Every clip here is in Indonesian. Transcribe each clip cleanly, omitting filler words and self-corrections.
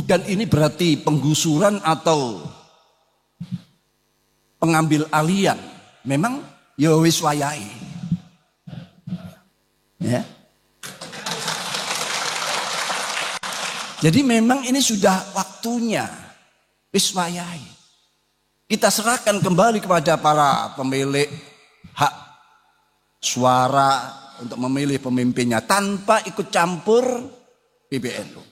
Bukan ini berarti penggusuran atau pengambil alian. Memang ya wis wayahe. Ya. Jadi memang ini sudah waktunya. Wis wayahe. Kita serahkan kembali kepada para pemilik hak suara untuk memilih pemimpinnya tanpa ikut campur PBNU.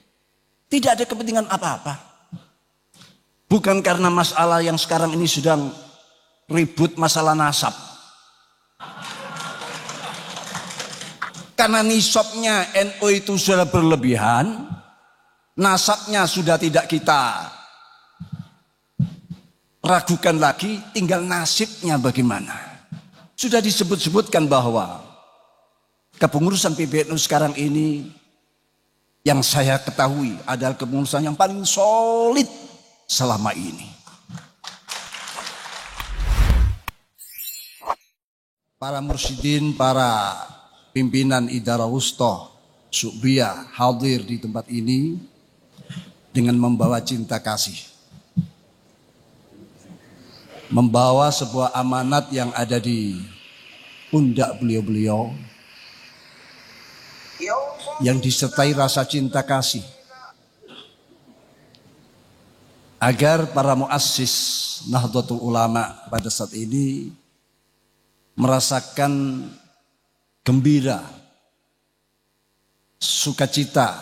Tidak ada kepentingan apa-apa. Bukan karena masalah yang sekarang ini sedang ribut masalah nasab. Karena nisabnya NU itu sudah berlebihan, nasabnya sudah tidak kita ragukan lagi, tinggal nasibnya bagaimana. Sudah disebut-sebutkan bahwa kepengurusan PBNU sekarang ini yang saya ketahui adalah kepengurusan yang paling solid selama ini. Para mursyidin, para pimpinan Idara Wusta Syu'biyah hadir di tempat ini dengan membawa cinta kasih. Membawa sebuah amanat yang ada di pundak beliau-beliau yang disertai rasa cinta kasih. Agar para muassis Nahdlatul Ulama pada saat ini merasakan gembira, sukacita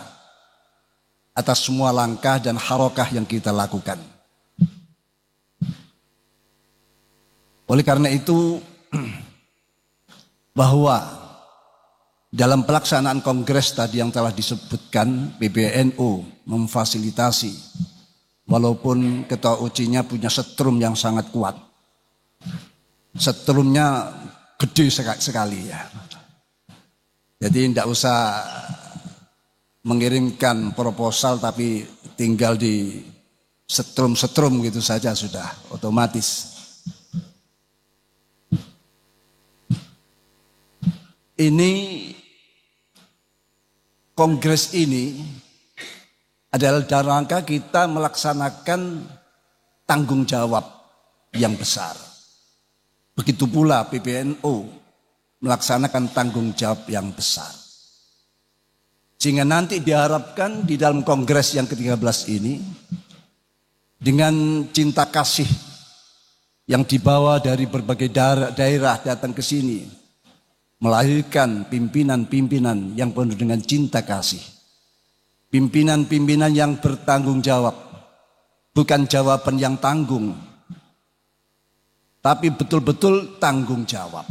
atas semua langkah dan harokah yang kita lakukan. Oleh karena itu, bahwa dalam pelaksanaan kongres tadi yang telah disebutkan, PBNU memfasilitasi, walaupun ketua UC-nya punya setrum yang sangat kuat. Setrumnya gede sekali ya. Jadi tidak usah mengirimkan proposal tapi tinggal di setrum gitu saja sudah otomatis. Ini kongres ini adalah dalam rangka kita melaksanakan tanggung jawab yang besar. Begitu pula PBNU melaksanakan tanggung jawab yang besar. Sehingga nanti diharapkan di dalam kongres yang ke-13 ini dengan cinta kasih yang dibawa dari berbagai daerah datang ke sini, melahirkan pimpinan-pimpinan yang penuh dengan cinta kasih. Pimpinan-pimpinan yang bertanggung jawab. Bukan jawaban yang tanggung, tapi betul-betul tanggung jawab.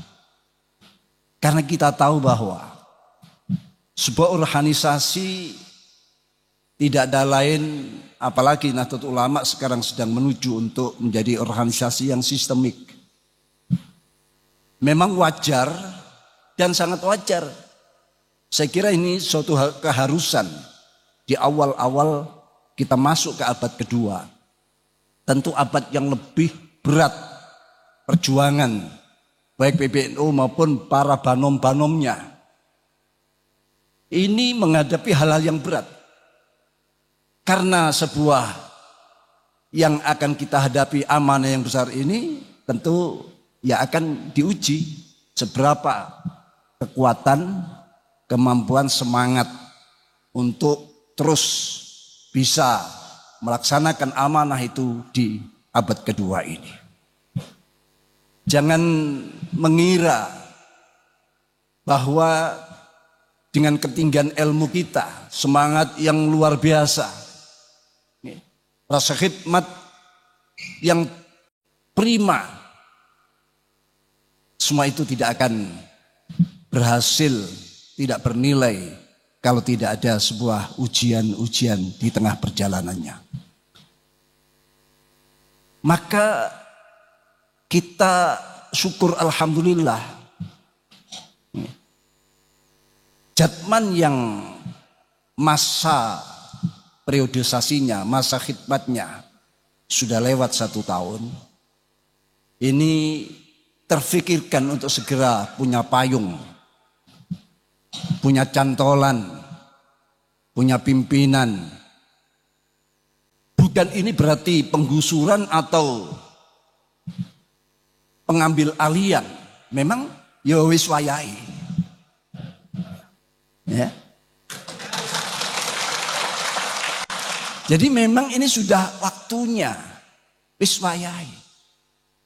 Karena kita tahu bahwa sebuah organisasi tidak ada lain, apalagi Nahdlatul Ulama sekarang sedang menuju untuk menjadi organisasi yang sistemik. Memang wajar dan sangat wajar. Saya kira ini suatu keharusan di awal-awal kita masuk ke abad kedua. Tentu abad yang lebih berat perjuangan baik PBNU maupun para banom-banomnya. Ini menghadapi hal-hal yang berat. Karena sebuah yang akan kita hadapi amanah yang besar ini tentu ya akan diuji seberapa kekuatan, kemampuan, semangat untuk terus bisa melaksanakan amanah itu di abad kedua ini. Jangan mengira bahwa dengan ketinggian ilmu kita, semangat yang luar biasa, rasa khidmat yang prima, semua itu tidak akan berhasil, tidak bernilai kalau tidak ada sebuah ujian-ujian di tengah perjalanannya. Maka kita syukur alhamdulillah. Jatman yang masa periodisasinya, masa khidmatnya sudah lewat 1 tahun. Ini terfikirkan untuk segera punya payung, punya cantolan, punya pimpinan Dan ini berarti penggusuran atau pengambil alian. Memang ya wis wayahe. Ya. Jadi memang ini sudah waktunya. Wis wayahe.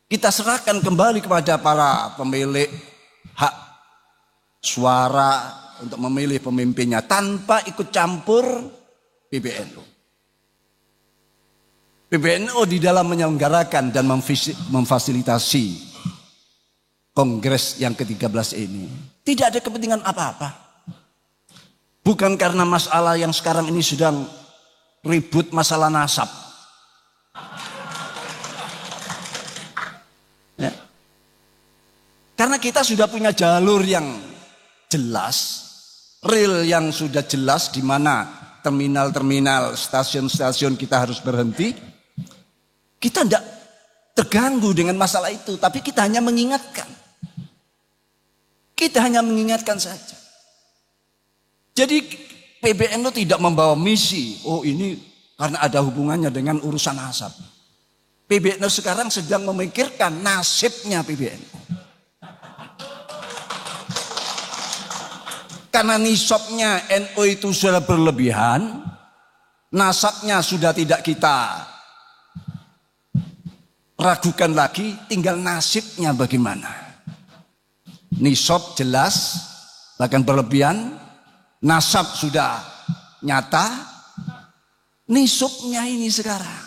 Kita serahkan kembali kepada para pemilik hak suara untuk memilih pemimpinnya tanpa ikut campur PBNU. PBNU di dalam menyelenggarakan dan memfasilitasi Kongres yang ke-13 ini tidak ada kepentingan apa-apa. Bukan karena masalah yang sekarang ini sedang ribut masalah nasab. Ya. Karena kita sudah punya jalur yang jelas, rel yang sudah jelas di mana terminal-terminal, stasiun-stasiun kita harus berhenti. Kita tidak terganggu dengan masalah itu, tapi kita hanya mengingatkan. Kita hanya mengingatkan saja. Jadi PBNU tidak membawa misi, oh ini karena ada hubungannya dengan urusan nasab. PBNU sekarang sedang memikirkan nasibnya PBNU. Karena nisabnya NU itu sudah berlebihan, nasabnya sudah tidak kita ragukan lagi, tinggal nasibnya bagaimana. Nisab jelas, bahkan berlebihan, nasab sudah nyata, nisabnya ini sekarang.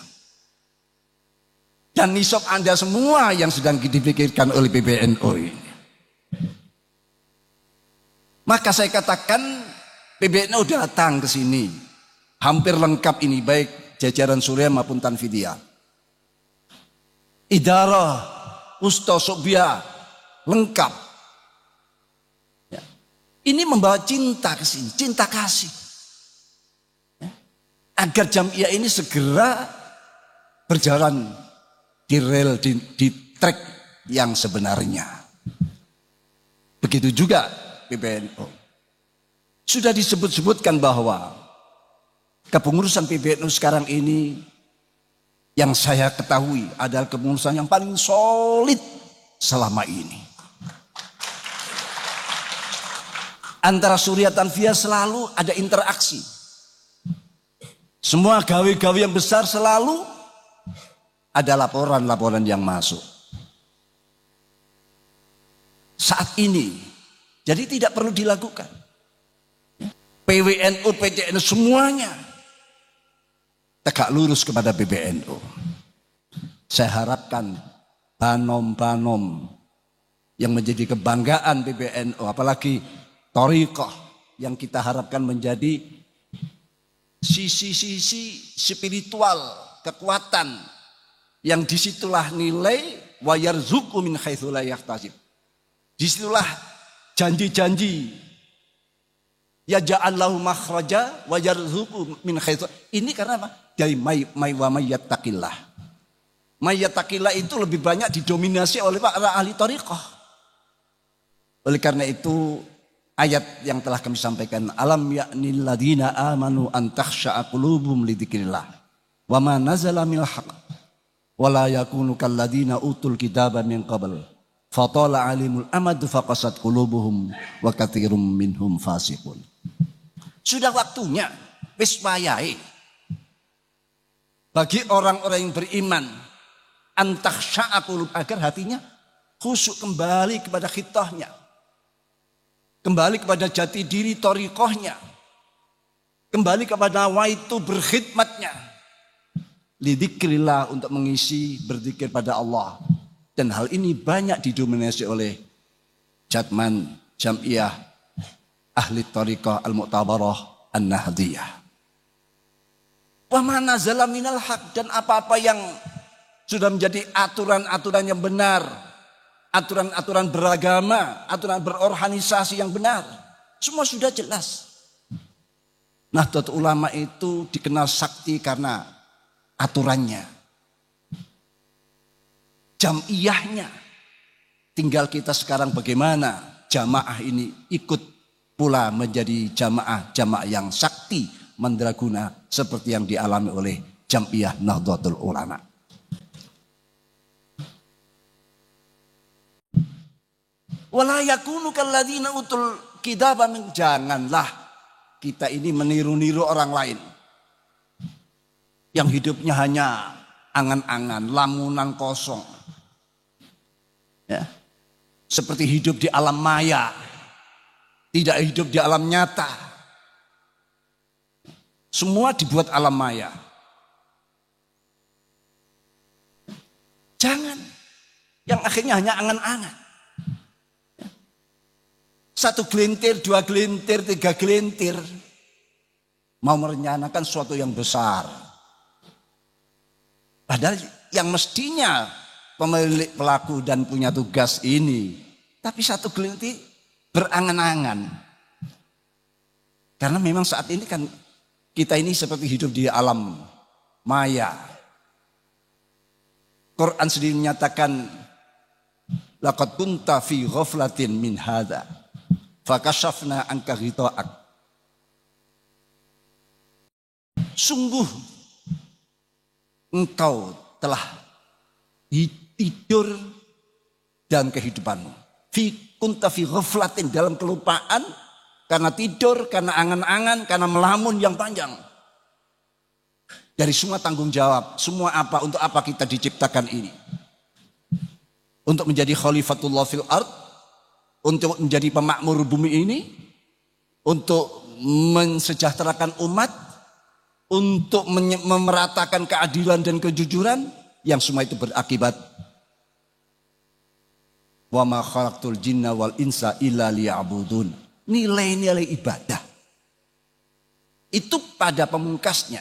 Dan nisab Anda semua yang sedang dipikirkan oleh PBNU ini. Maka saya katakan PBNU datang ke sini, hampir lengkap ini, baik jajaran Surya maupun Tanfidiyah. Idarah, Ustasobia, lengkap. Ya. Ini membawa cinta ke sini, cinta kasih. Ya. Agar Jamiah ini segera berjalan di rel, di track yang sebenarnya. Begitu juga PBNU. Sudah disebut-sebutkan bahwa kepengurusan PBNU sekarang ini yang saya ketahui adalah kepengurusan yang paling solid selama ini. Antara Surya Tanfiyah selalu ada interaksi. Semua gawe-gawe yang besar selalu ada laporan-laporan yang masuk. Saat ini, jadi tidak perlu dilakukan. PWNU, PCNU semuanya tegak lurus kepada PBNU. Saya harapkan banom-banom yang menjadi kebanggaan PBNU, apalagi thariqah yang kita harapkan menjadi sisi-sisi spiritual, kekuatan yang disitulah nilai wa yarzuqu min haitsu la yahtasib. Disitulah janji-janji ya ja'allahu makhraja wa yarzuqu min haitsu. Ini karena apa? Dari mayyataqillah. Mayyataqillah itu lebih banyak didominasi oleh para ahli thariqah. Oleh karena itu ayat yang telah kami sampaikan, alam ya'nil ladina amanu an takhsha'a qulubuhum li dzikrillah wa ma nazala minal haqq wa la yakunu kal ladina utul kitaba min qabl fatala alimul amad faqasat qulubuhum wa katsirum minhum fasiqun. Sudah waktunya wis wayahe bagi orang-orang yang beriman antakhsha'a qulub, agar hatinya khusyuk kembali kepada khitahnya, kembali kepada jati diri thariqahnya, kembali kepada waitu berkhidmatnya lidzikrillah, untuk mengisi berzikir pada Allah. Dan hal ini banyak didominasi oleh Jamiah ahli thariqah al-mu'tabarah an-nahdiyah. Wa ma nazala minal haq, dan apa-apa yang sudah menjadi aturan-aturan yang benar, aturan-aturan beragama, aturan berorganisasi yang benar, semua sudah jelas. Nahdlatul Ulama itu dikenal sakti karena aturannya, jamiahnya. Tinggal kita sekarang bagaimana jamaah ini ikut pula menjadi jamaah yang sakti mandraguna seperti yang dialami oleh Jam'iyah Nahdlatul Ulama. Wala yakunu kalladzina utul kitaba min, janganlah kita ini meniru-niru orang lain yang hidupnya hanya angan-angan, lamunan kosong. Ya. Seperti hidup di alam maya, tidak hidup di alam nyata. Semua dibuat alam maya. Jangan yang akhirnya hanya angan-angan. Satu gelintir, dua gelintir, tiga gelintir. Mau merencanakan sesuatu yang besar. Padahal yang mestinya pemilik, pelaku dan punya tugas ini. Tapi satu gelintir berangan-angan. Karena memang saat ini kan kita ini seperti hidup di alam maya. Quran sendiri menyatakan laqad kunta fi ghaflatin min hadza fakashafna anka ghita'ak. Sungguh engkau telah tidur dalam kehidupanmu. Kunta fi ghaflatin, dalam kelupaan, karena tidur, karena angan-angan, karena melamun yang panjang. Dari semua tanggung jawab, semua apa, untuk apa kita diciptakan ini. Untuk menjadi khalifatullah fil ard, untuk menjadi pemakmur bumi ini, untuk mensejahterakan umat, untuk memeratakan keadilan dan kejujuran, yang semua itu berakibat wa ma khalaqtul jinna wal insa illa liya'budun. Nilai-nilai ibadah itu pada pemungkasnya